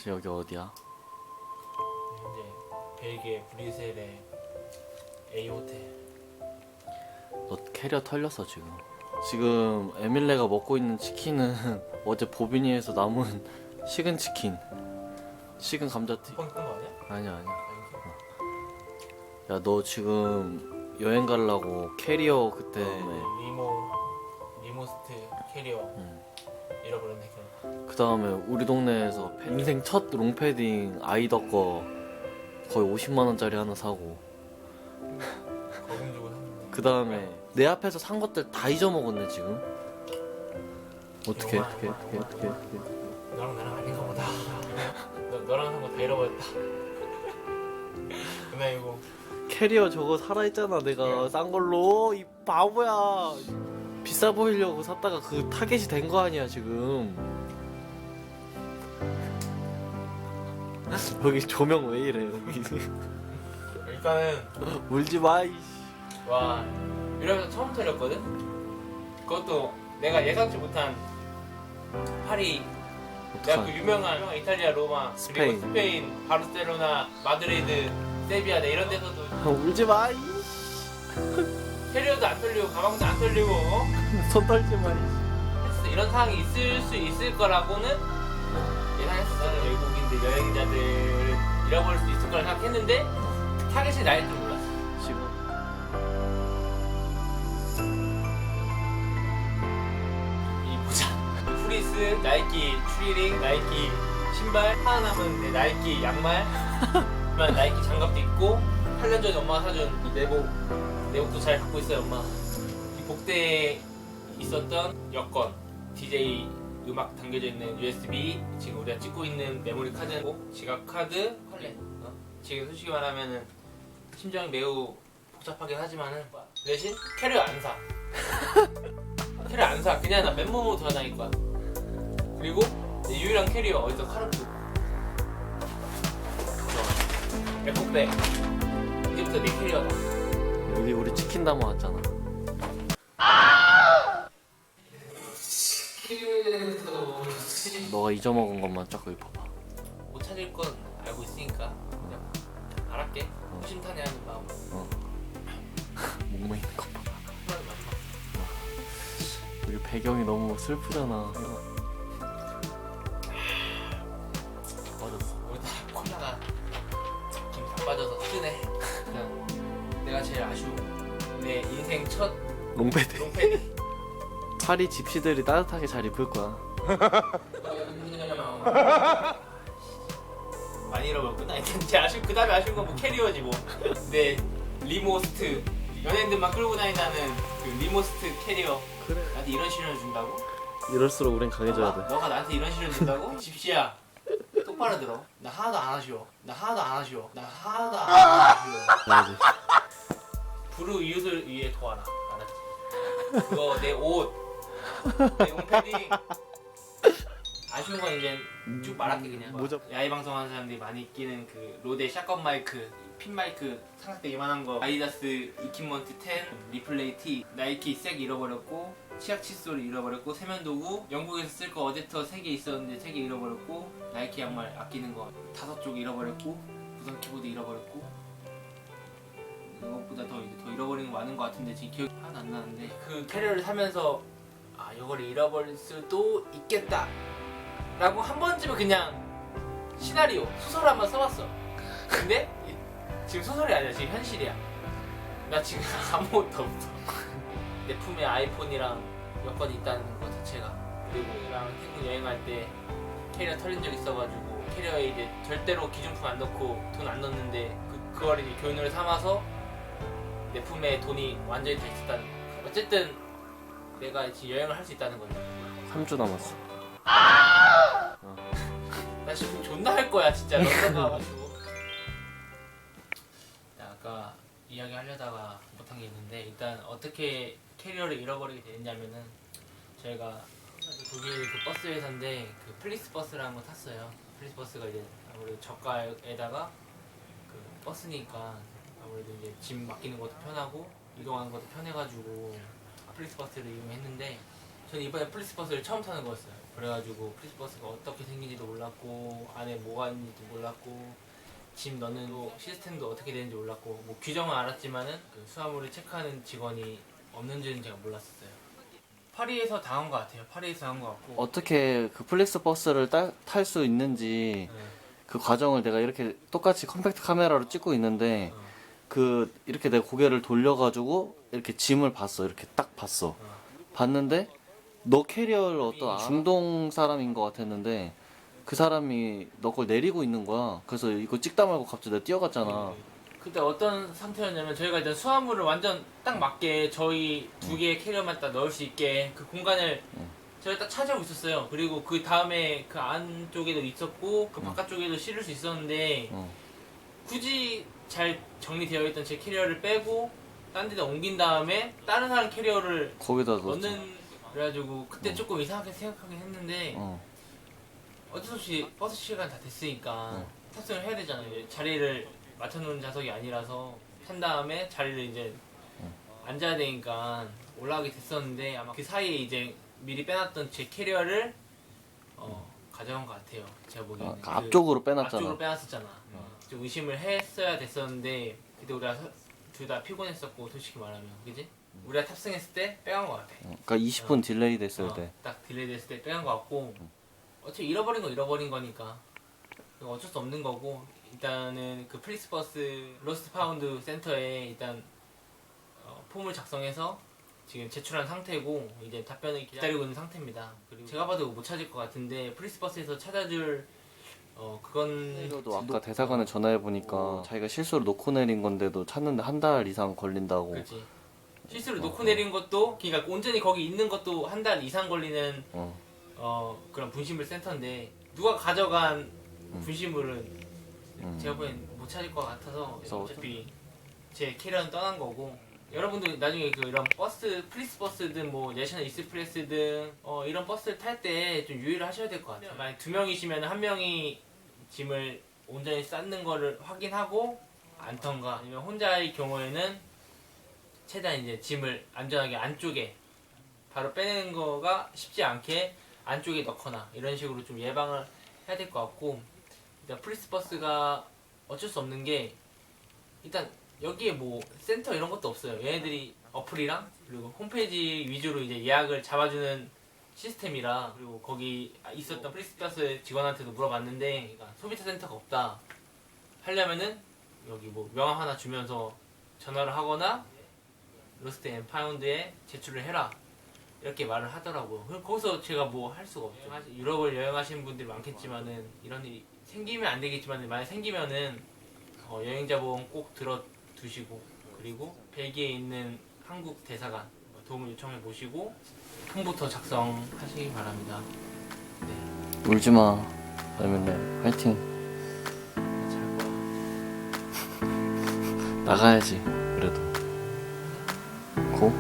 여기 어디야? 이제 벨기에 브뤼셀의 A 호텔. 너 캐리어 털렸어 지금. 지금 에밀레가 먹고 있는 치킨은 어제 보비니에서 남은 식은 치킨, 식은 감자튀김. 뻥 뜬 거 아니야? 아니야. 아니지? 야 너 지금 여행 가려고 캐리어 그때 리모스트 캐리어 잃어버렸네. 그 다음에 우리 동네에서 인생 첫 롱패딩 아이더 거 거의 50만 원짜리 하나 사고, 거금 주고 샀는데. 그 다음에 내 앞에서 산 것들 다 잊어먹었네 지금. 어떻게 너랑 나랑 아닌가 보다. 너랑 산 거 다 잃어버렸다. 근데 이거 캐리어 저거 살아있잖아. 내가 싼 걸로. 이 바보야. 비싸 보이려고 샀다가 그 타겟이 된 거 아니야 지금. 여기 조명 왜 이래 여기. 일단은 울지 마 이씨. 와 이러면서 처음 털렸거든? 그것도 내가 예상치 못한 파리. 내가 그 유명한 이탈리아 로마 스페인. 그리고 스페인 바르셀로나 마드리드 세비야 네 이런 데서도 울지 마 이씨. 캐리어도 안 털리고 가방도 안 털리고 손 떨지 마 이씨. 했어. 이런 상황이 있을 수 있을 거라고는 예상했어. 나는 외국인들 여행자들은 잃어버릴 수 있을 거라 생각했는데 타겟이 나일 줄 몰랐어. 지금 이 모자, 프리스, 나이키 추리링, 나이키 신발, 하나 남은 내 나이키 양말, 나이키 장갑도 있고 8년 전에 엄마가 사준 이 내복도 잘 갖고 있어요 엄마. 이 복대에 있었던 여권, DJ 음악 담겨져 있는 USB, 지금 우리가 찍고 있는 메모리 카드고 지갑 카드, 컬렛. 지금 솔직히 말하면은 심정이 매우 복잡하긴 하지만은 대신 캐리어 안 사. 캐리어 안 사. 그냥 나 맨몸으로 돌아다닐 거야. 그리고 내 유일한 캐리어 어디서 카르푸. 에코백. 이제부터 내 캐리어다. 여기 우리 치킨 담아 왔잖아. 너가 잊어먹은 것만 쫙 읊어봐. 못 찾을 건 알고 있으니까 그냥 알았게. 허심탄회하는 마음으로. 목매 있는 것 봐. 그런 마지막. 여기 배경이 너무 슬프잖아. 빠졌어. 오늘따라 콜라가 김이 다 빠져서 쓰네. 그냥 내가 제일 아쉬운 내 인생 첫 롱패드. 롱패딩. 파리 집시들이 따뜻하게 잘 입을 거야. 많이 잃어버렸구나. 일단 제 아쉬운 그 다음에 아쉬운 건 뭐 캐리어지 뭐. 내 리모스트 연예인들만 끌고 다닌다는 그 리모스트 캐리어. 그래. 나한테 이런 시련을 준다고? 이럴수록 우린 강해져야 돼. 너가 나한테 이런 시련을 준다고? 집시야 똑바로 들어. 나 하나도 안 아쉬워. 나 하나도 안 아쉬워. 나 하나도 안 아쉬워. 알지? 부르 이웃을 위해 도와라. 알았지? 그거 내 옷, 내 롱패딩. 아쉬운 건 이제 쭉 말할게 그냥. 모자. 야외 방송하는 사람들이 많이 끼는 그 로데 샷건 마이크, 핀 마이크 삼각대 이만한 거, 아디다스 이퀴먼트 10, 리플레이 T, 나이키 색 잃어버렸고, 치약 칫솔 잃어버렸고, 세면도구, 영국에서 쓸 거 어댑터 3개 있었는데 3개 잃어버렸고, 나이키 양말 아끼는 거 5쪽 잃어버렸고, 무선 키보드 잃어버렸고. 이것보다 더 잃어버리는 거 많은 거 같은데 지금 기억이 하나도 안 나는데, 그 캐리어를 사면서 아 이걸 잃어버릴 수도 있겠다 라고 한 번쯤은 그냥 시나리오 소설 한번 써봤어. 근데 지금 소설이 아니야. 지금 현실이야. 나 지금 아무것도 없어. 내 품에 아이폰이랑 여권이 있다는 거 자체가. 그리고 이랑 태국 여행할 때 캐리어 털린 적 있어가지고 캐리어에 이제 절대로 기준품 안 넣고 돈 안 넣는데 그걸 이제 교훈을 삼아서 내 품에 돈이 완전히 다 있었다는 거. 어쨌든 내가 지금 여행을 할 수 있다는 거지. 3주 남았어. 나 지금 존나 할 거야 진짜. 런던 가가지고. 아까 이야기 하려다가 못한 게 있는데, 일단 어떻게 캐리어를 잃어버리게 됐냐면은 저희가 독일 그 버스 회사인데 그 플리스 버스라는 거 탔어요. 플리스 버스가 이제 아무래도 저가에다가 그 버스니까 아무래도 이제 짐 맡기는 것도 편하고 이동하는 것도 편해가지고 플리스 버스를 이용했는데, 저는 이번에 플리스 버스를 처음 타는 거였어요. 그래가지고 프리스버스가 어떻게 생긴지도 몰랐고 안에 뭐가 있는지도 몰랐고 짐 넣는 시스템도 어떻게 되는지 몰랐고 뭐 규정은 알았지만은 그 수화물을 체크하는 직원이 없는 줄은 제가 몰랐었어요. 파리에서 당한 것 같아요. 파리에서 당한 것 같고 어떻게 그 플릭스버스를 탈 수 있는지 네. 그 과정을 내가 이렇게 똑같이 컴팩트 카메라로 찍고 있는데 그 이렇게 내가 고개를 돌려가지고 이렇게 짐을 봤어. 이렇게 딱 봤어. 봤는데 너 캐리어를 어떤 중동 사람인 것 같았는데 그 사람이 너 걸 내리고 있는 거야. 그래서 이거 찍다 말고 갑자기 내가 뛰어갔잖아. 그때 어떤 상태였냐면 저희가 일단 수화물을 완전 딱 맞게 저희 두 개의 캐리어만 딱 넣을 수 있게 그 공간을 저희가 딱 차지하고 있었어요. 그리고 그 다음에 그 안쪽에도 있었고 그 바깥쪽에도 실을 수 있었는데 굳이 잘 정리되어 있던 제 캐리어를 빼고 딴 데다 옮긴 다음에 다른 사람 캐리어를 거기다 넣었지. 넣는 그래가지고 그때 조금 이상하게 생각하긴 했는데 어쩔 수 없이 버스 시간 다 됐으니까 탑승을 해야 되잖아요. 이제 자리를 맞춰놓은 좌석이 아니라서 탄 다음에 자리를 이제 앉아야 되니까 올라가게 됐었는데 아마 그 사이에 이제 미리 빼놨던 제 캐리어를 가져간 것 같아요. 제가 보기에는 그 앞쪽으로 빼놨잖아. 앞쪽으로 빼놨었잖아. 좀 의심을 했어야 됐었는데 그때 우리가 둘 다 피곤했었고 솔직히 말하면 그지? 우리가 탑승했을 때 빼간 것 같아. 그러니까 20분 딜레이 됐을 때. 딱 딜레이 됐을 때 빼간 것 같고 어차피 잃어버린 거 잃어버린 거니까 이거 어쩔 수 없는 거고 일단은 그 플릭스버스 로스트 파운드 센터에 일단 폼을 작성해서 지금 제출한 상태고 이제 답변을 기다리고 있는 상태입니다. 그리고 제가 봐도 못 찾을 것 같은데 플릭스버스에서 찾아줄 그건 도 아까 대사관에 전화해 보니까 자기가 실수로 놓고 내린 건데도 찾는데 한 달 이상 걸린다고. 그렇지. 실수로 놓고 내린 것도 그러니까 온전히 거기 있는 것도 한 달 이상 걸리는 그런 분실물 센터인데 누가 가져간 분실물은 제가 보기엔 못 찾을 것 같아서 어차피 제 캐리어는 떠난 거고 여러분들 나중에 그 이런 버스 플릭스버스든 뭐 내셔널 익스프레스든 이런 버스를 탈 때 좀 유의를 하셔야 될 것 같아요. 만약 두 명이시면 한 명이 짐을 온전히 쌓는 거를 확인하고 않던가 아니면 혼자의 경우에는 최대한 이제 짐을 안전하게 안쪽에 바로 빼내는 거가 쉽지 않게 안쪽에 넣거나 이런 식으로 좀 예방을 해야 될 것 같고 일단 플릭스버스가 어쩔 수 없는 게 일단 여기에 뭐 센터 이런 것도 없어요. 얘네들이 어플이랑 그리고 홈페이지 위주로 이제 예약을 잡아주는 시스템이라 그리고 거기 있었던 플릭스버스 직원한테도 물어봤는데 그러니까 소비자 센터가 없다 하려면은 여기 뭐 명함 하나 주면서 전화를 하거나 로스트 앤 파운드에 제출을 해라 이렇게 말을 하더라고요. 그럼 거기서 제가 뭐 할 수가 없죠. 사실 유럽을 여행하시는 분들이 많겠지만은 이런 일이 생기면 안 되겠지만 만약 생기면은 여행자 보험 꼭 들어두시고 그리고 벨기에에 있는 한국 대사관 도움을 요청해 보시고 통부터 작성하시기 바랍니다. 네. 울지마. 에밀레 화이팅. 잘 거야. 나가야지 그래도. 고.